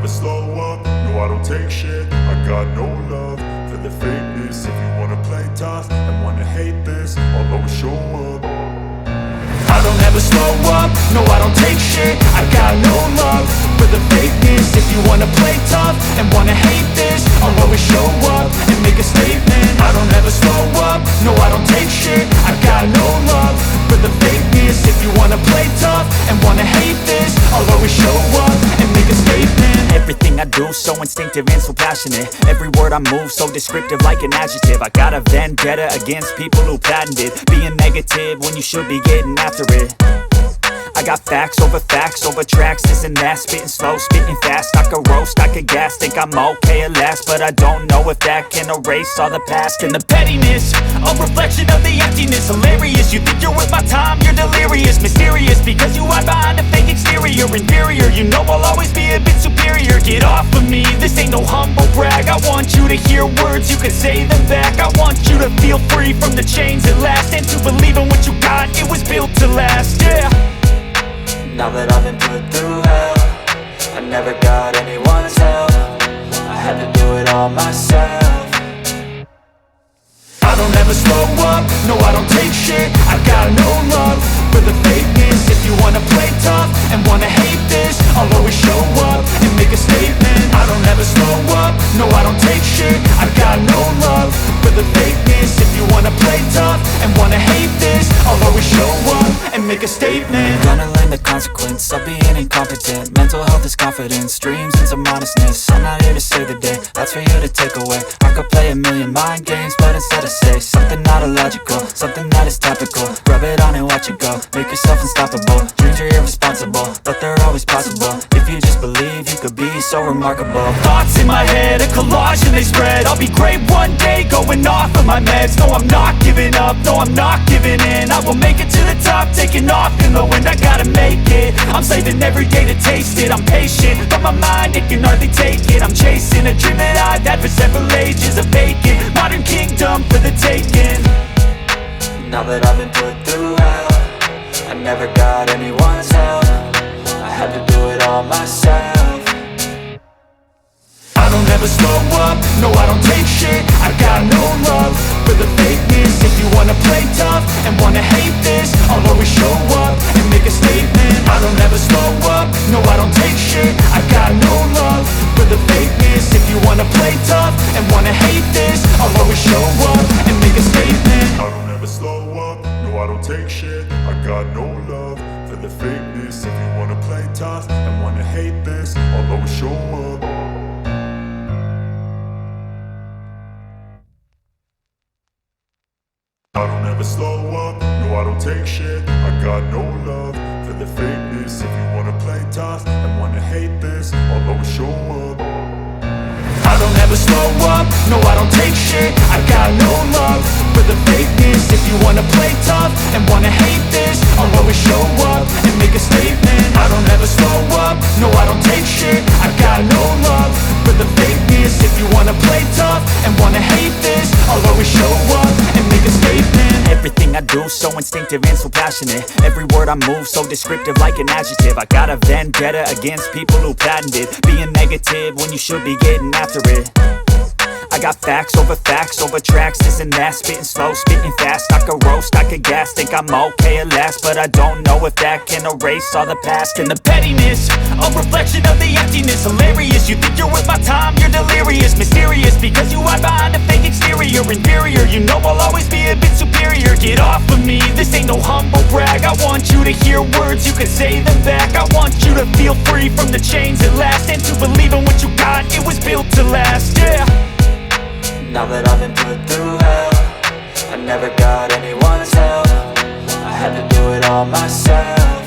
slow up, no I don't take shit. I got no love for the fakeness. If you wanna play tough and wanna hate this, I'll always show up. I don't ever slow up, no I don't take shit. I got no love for the fakeness. If you wanna play tough and wanna hate this, I'll always show up and make a statement. I don't ever slow up, no I don't take shit. I got no love for the fakeness. If you wanna play tough and wanna hate this, I'll always show up and make a statement. Everything I do so instinctive and so passionate. Every word I move so descriptive like an adjective. I got a vendetta against people who patented being negative when you should be getting after it. I got facts over tracks, this and that. Spitting slow, spitting fast, I could roast, I could gas. Think I'm okay at last, but I don't know if that can erase all the past. And the pettiness, a reflection of the emptiness. Hilarious, you think you're worth my time, you're delirious. Mysterious, because you hide behind a fake exterior. Inferior, you know I'll always be a bit superior. Get off of me, this ain't no humble brag. I want you to hear words, you can say them back. I want you to feel free from the chains at last, and to believe in what you got, it was built to last, yeah. Now that I've been put through hell, I never got anyone's help. I had to do it all myself. I don't ever slow up, no I don't take shit. I got no love for the fakeness. If you wanna play tough and wanna hate this, I'll always show up and make a statement. I don't ever slow up, no I don't take shit. I got no love for the fakeness. If you wanna play tough and wanna hate this, I'll always show up and make a statement. Gonna learn the consequence of being incompetent. Mental health is confidence, dreams and some modestness. I'm not here to save the day, that's for you to take away. I could play a million mind games, but instead I say something not illogical, something that is topical. Rub it on and watch it go, make yourself unstoppable. Dreams are irresponsible, but they're always possible. If you just believe, you could be so remarkable. Thoughts in my head, a collage and they spread. I'll be great one day, going off of my meds. No, I'm not giving up, no, I'm not giving in. I will make it to the top, taking off in the wind. I gotta make it, I'm saving every day to taste it. I'm patient, but my mind, it can hardly take it. I'm chasing a dream that I've had for several ages. A vacant, modern kingdom for the taking. Now that I've been put through hell, I never got anyone's help. I had to do it all myself. I don't ever slow up, no I don't take shit. I got no love for the fakeness. If you wanna play tough and wanna hate this, I'll always show up and make a statement. I don't ever slow up, no I don't take shit. I got no love for the fakeness. If you wanna play tough and wanna hate this, I'll always show up and make a statement. I don't ever slow up, no I don't take shit. I got no love for the fakeness. If you wanna play tough and wanna hate this, I'll always show up. I don't ever slow up, no I don't take shit. I got no love for the fakeness. If you wanna play tough and wanna hate this, I'll always show up. I don't ever slow up, no I don't take shit. I got no love for the fakeness. If you wanna play tough and wanna hate this, I'll always show up and make a statement. I don't ever slow up, no I don't take shit. I got no love for the fakeness. If you wanna play tough and wanna hate this, I'll always show up and make a statement. Everything I do so instinctive and so passionate. Every word I move so descriptive like an adjective. I got a vendetta against people who patented being negative when you should be getting after it. I got facts over tracks, this and that. Spitting slow, spitting fast, I could roast, I could gas. Think I'm okay at last, but I don't know if that can erase all the past. And the pettiness, a reflection of the emptiness. Hilarious, you think you're worth my time, you're delirious. Mysterious, because you hide behind a fake exterior. Inferior, you know I'll always be a bit superior. Get off of me, this ain't no humble brag. I want you to hear words, you can say them back. I want you to feel free from the chains at last, and to believe in what you got, it was built to last, yeah. Now that I've been put through hell, I never got anyone's help. I had to do it all myself.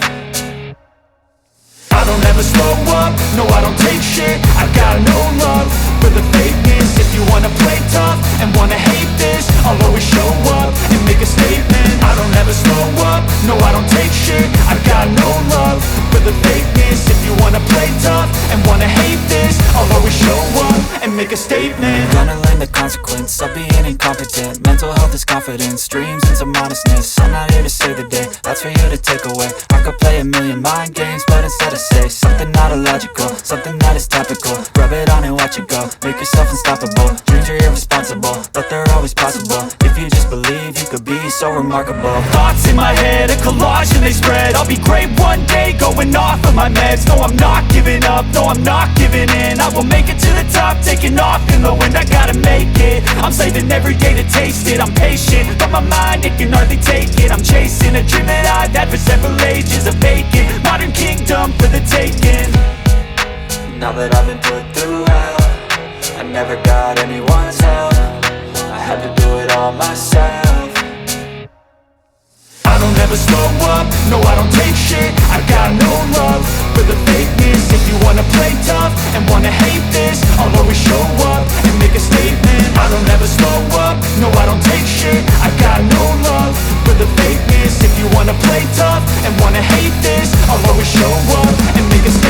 I don't ever slow up, no I don't take shit. I got no love for the fakeness. If you wanna play tough and wanna hate this, I'll always show up and make a statement. I don't ever slow up, no I don't take shit. I got no love for the fakeness. If you wanna play tough and wanna hate this, I'll always show up and make make a statement. Gonna learn the consequence of being incompetent. Mental health is confidence, dreams into modestness. I'm not here to save the day, that's for you to take away. I could play a million mind games, but instead I say something not illogical, something that is topical. Rub it on and watch it go, make yourself unstoppable. Dreams are irresponsible, but they're always possible. If you just believe, you could be so remarkable. Thoughts in my head, a collage and they spread. I'll be great one day, going off of my meds. No, I'm not giving up, no, I'm not giving in. I will make it to the top, taking off in the wind. I gotta make it, I'm saving every day to taste it. I'm patient, but my mind, it can hardly take it. I'm chasing a dream that I've had for several ages. A vacant, modern kingdom for the taking. Now that I've been put through hell, I never got anyone's help. I had to do it all myself. I don't ever slow up, no I don't take shit. I got no love for the fakeness. If you wanna play tough and wanna hate this, I'll always show up and make a statement. I don't ever slow up, no I don't take shit. I got no love for the fakeness. If you wanna play tough and wanna hate this, I'll always show up and make a statement.